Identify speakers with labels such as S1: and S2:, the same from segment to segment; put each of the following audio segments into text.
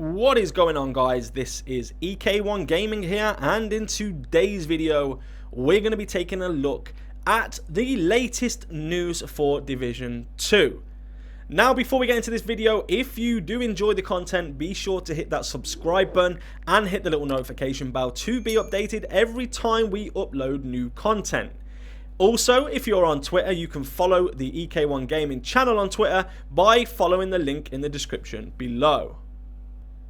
S1: What is going on, guys? This is EK1 Gaming here, and in today's video we're going to be taking a look at the latest news for Division 2. Now, before we get into this video, if you do enjoy the content, be sure to hit that subscribe button and hit the little notification bell to be updated every time we upload new content. Also, if you're on Twitter, you can follow the EK1 Gaming channel on Twitter by following the link in the description below.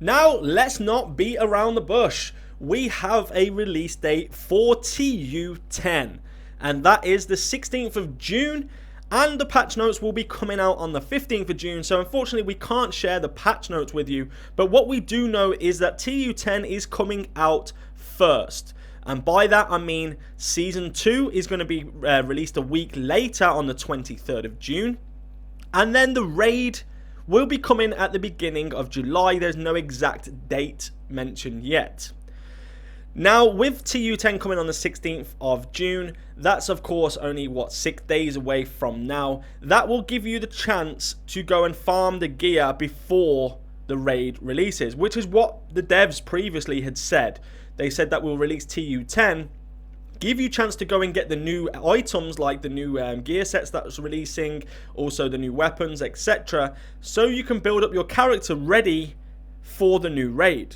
S1: Now, let's not beat around the bush. We have a release date for TU10, and that is the 16th of June, and the patch notes will be coming out on the 15th of June, so unfortunately we can't share the patch notes with you, but what we do know is that TU10 is coming out first. And by that I mean Season 2 is going to be released a week later on the 23rd of June, and then the raid will be coming at the beginning of July. There's no exact date mentioned yet. Now, with TU10 coming on the 16th of June, that's of course only 6 days away from now. That will give you the chance to go and farm the gear before the raid releases, which is what the devs previously had said. They said that we'll release TU10, give you a chance to go and get the new items like the new gear sets that's releasing, also the new weapons, etc. So you can build up your character ready for the new raid.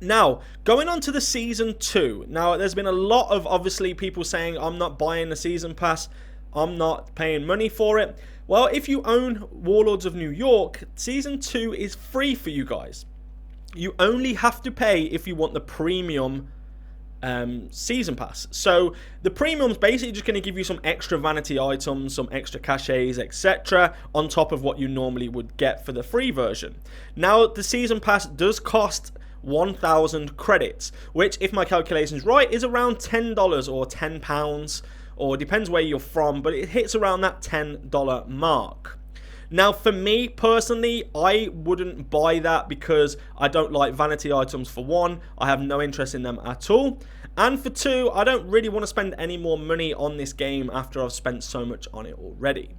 S1: Now, going on to the Season 2. Now, there's been a lot of, obviously, people saying, I'm not buying the Season Pass, I'm not paying money for it. Well, if you own Warlords of New York, Season 2 is free for you guys. You only have to pay if you want the premium season pass. So the premium's basically just going to give you some extra vanity items, some extra cachets, etc. on top of what you normally would get for the free version. Now, the season pass does cost 1,000 credits, which, if my calculation's right, is around $10 or £10, or depends where you're from, but it hits around that $10 mark. Now, for me personally, I wouldn't buy that because I don't like vanity items. For one, I have no interest in them at all, and for two, I don't really want to spend any more money on this game after I've spent so much on it already.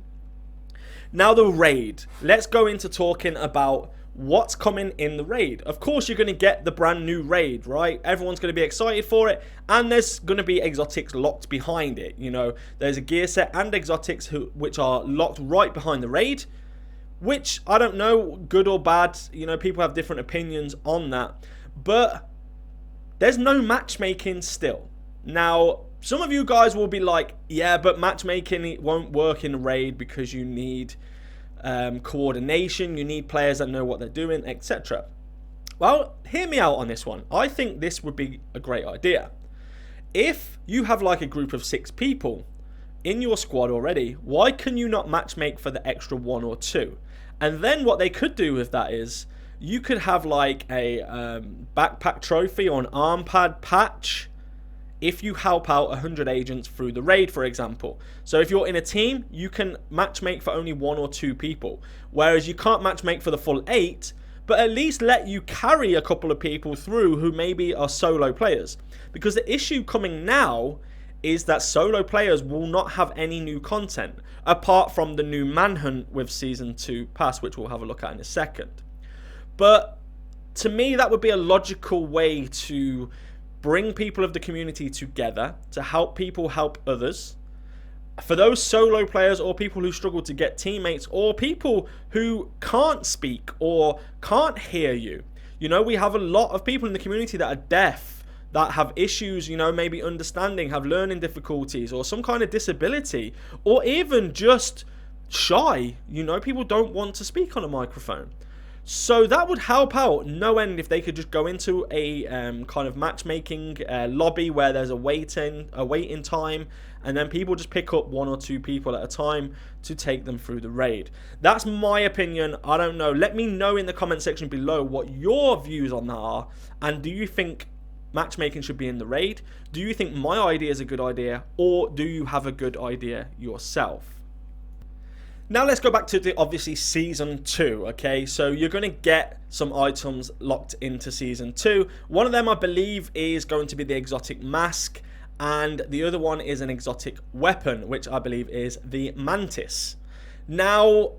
S1: Now, the raid. Let's go into talking about what's coming in the raid. Of course, you're going to get the brand new raid, right? Everyone's going to be excited for it, and there's going to be exotics locked behind it. You know, there's a gear set and exotics which are locked right behind the raid, which I don't know, good or bad. You know, people have different opinions on that, but there's no matchmaking still. Now, some of you guys will be like, yeah, but matchmaking, it won't work in a raid because you need coordination, you need players that know what they're doing, etc. Well, hear me out on this one. I think this would be a great idea. If you have like a group of 6 people in your squad already, why can you not matchmake for the extra 1 or 2? And then what they could do with that is, you could have like a backpack trophy or an arm pad patch if you help out 100 agents through the raid, for example. So if you're in a team, you can matchmake for only 1 or 2 people, whereas you can't matchmake for the full 8, but at least let you carry a couple of people through who maybe are solo players. Because the issue coming now is that solo players will not have any new content, apart from the new Manhunt with Season 2 pass, which we'll have a look at in a second. But to me, that would be a logical way to bring people of the community together, to help people help others. For those solo players or people who struggle to get teammates, or people who can't speak or can't hear you. You know, we have a lot of people in the community that are deaf, that have issues, you know, maybe understanding, have learning difficulties, or some kind of disability, or even just shy. You know, people don't want to speak on a microphone. So that would help out no end if they could just go into a kind of matchmaking lobby where there's a waiting time, and then people just pick up 1 or 2 people at a time to take them through the raid. That's my opinion. I don't know. Let me know in the comment section below what your views on that are, and do you think matchmaking should be in the raid? Do you think my idea is a good idea, or do you have a good idea yourself? Now let's go back to the, obviously, Season 2, okay? So you're going to get some items locked into Season 2. One of them, I believe, is going to be the exotic mask, and the other one is an exotic weapon, which I believe is the mantis. Now,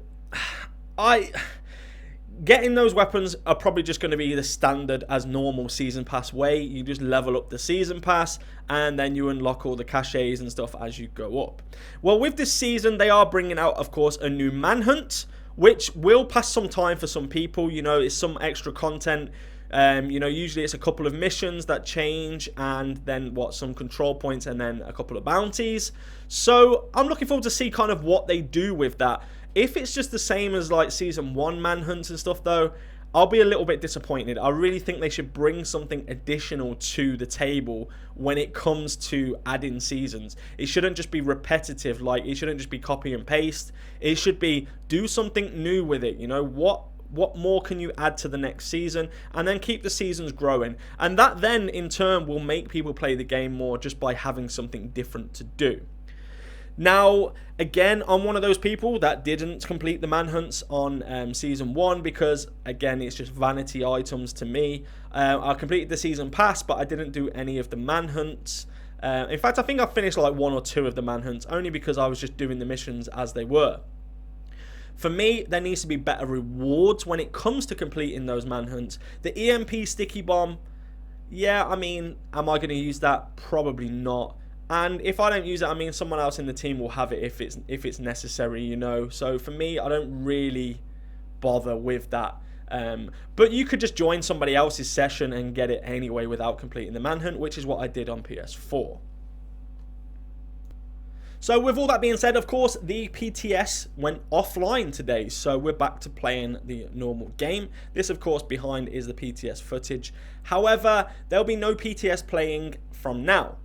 S1: getting those weapons are probably just going to be the standard as normal season pass way. You just level up the season pass and then you unlock all the caches and stuff as you go up. Well, with this season, they are bringing out, of course, a new manhunt, which will pass some time for some people. You know, it's some extra content. You know, usually it's a couple of missions that change and then some control points and then a couple of bounties. So I'm looking forward to see kind of what they do with that. If it's just the same as like season 1 manhunts and stuff though, I'll be a little bit disappointed. I really think they should bring something additional to the table when it comes to adding seasons. It shouldn't just be repetitive, like it shouldn't just be copy and paste. It should be do something new with it, you know, what more can you add to the next season, and then keep the seasons growing. And that then in turn will make people play the game more just by having something different to do. Now, again, I'm one of those people that didn't complete the manhunts on Season 1 because, again, it's just vanity items to me. I completed the Season Pass, but I didn't do any of the manhunts. In fact, I think I finished like 1 or 2 of the manhunts, only because I was just doing the missions as they were. For me, there needs to be better rewards when it comes to completing those manhunts. The Emp Sticky Bomb, yeah, I mean, am I going to use that? Probably not. And if I don't use it, I mean, someone else in the team will have it if it's necessary, you know. So for me, I don't really bother with that. But you could just join somebody else's session and get it anyway without completing the manhunt, which is what I did on PS4. So with all that being said, of course, the PTS went offline today, so we're back to playing the normal game. This, of course, behind is the PTS footage. However, there'll be no PTS playing from now.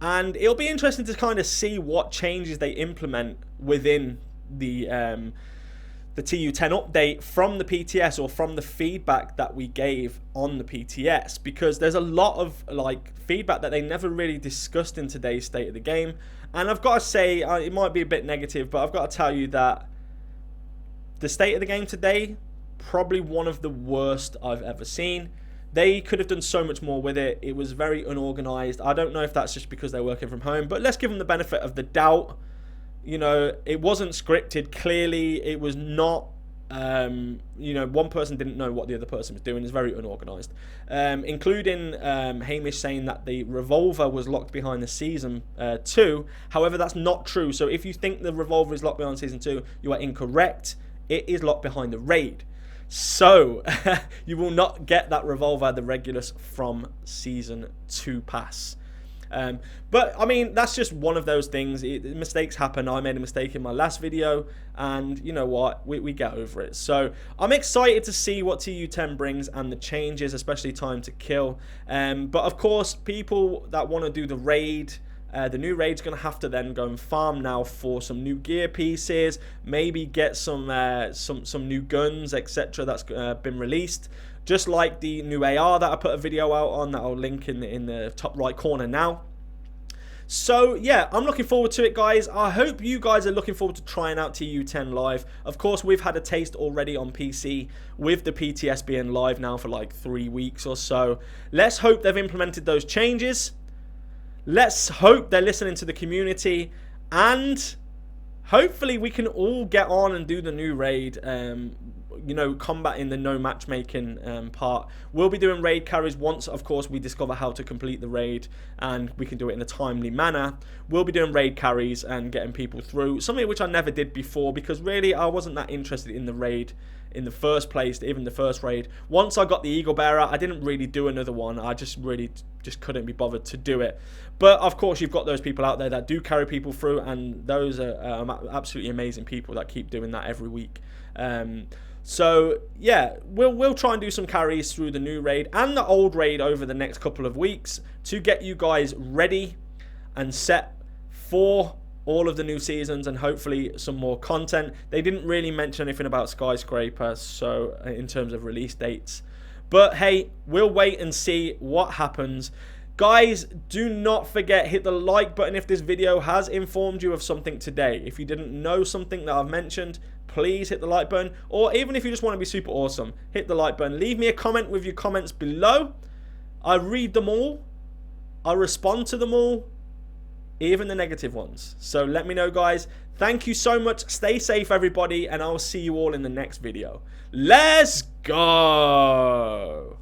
S1: And it'll be interesting to kind of see what changes they implement within the TU10 update from the PTS, or from the feedback that we gave on the PTS, because there's a lot of like feedback that they never really discussed in today's state of the game. And I've got to say, it might be a bit negative, but I've got to tell you that the state of the game today, probably one of the worst I've ever seen. They could have done so much more with it. It was very unorganized. I don't know if that's just because they're working from home, but let's give them the benefit of the doubt. You know, it wasn't scripted. Clearly, it was not, you know, one person didn't know what the other person was doing. It's very unorganized. Including Hamish saying that the revolver was locked behind the Season 2. However, that's not true. So if you think the revolver is locked behind Season 2, you are incorrect. It is locked behind the raid. So, you will not get that revolver, the Regulus, from Season 2 pass. But, I mean, that's just one of those things. Mistakes happen. I made a mistake in my last video, and you know what? We get over it. So, I'm excited to see what TU10 brings and the changes, especially time to kill. But, of course, people that want to do the raid... the new raid's going to have to then go and farm now for some new gear pieces, maybe get some new guns, etc. that's been released. Just like the new AR that I put a video out on that I'll link in the top right corner now. So yeah, I'm looking forward to it, guys. I hope you guys are looking forward to trying out TU10 live. Of course, we've had a taste already on PC with the PTS being live now for like 3 weeks or so. Let's hope they've implemented those changes. Let's hope they're listening to the community, and hopefully we can all get on and do the new raid, you know, combating the no matchmaking part. We'll be doing raid carries once, of course, we discover how to complete the raid and we can do it in a timely manner. We'll be doing raid carries and getting people through, something which I never did before, because really I wasn't that interested in the raid in the first place, even the first raid. Once I got the Eagle Bearer, I didn't really do another one. I just couldn't be bothered to do it. But of course, you've got those people out there that do carry people through, and those are absolutely amazing people that keep doing that every week. So yeah, we'll try and do some carries through the new raid and the old raid over the next couple of weeks to get you guys ready and set for all of the new seasons and hopefully some more content. They didn't really mention anything about Skyscraper, so in terms of release dates. But hey, we'll wait and see what happens. Guys, do not forget, hit the like button if this video has informed you of something today. If you didn't know something that I've mentioned, please hit the like button. Or even if you just want to be super awesome, hit the like button. Leave me a comment with your comments below. I read them all. I respond to them all. even the negative ones. So let me know, guys. Thank you so much. Stay safe, everybody, and I'll see you all in the next video. Let's go.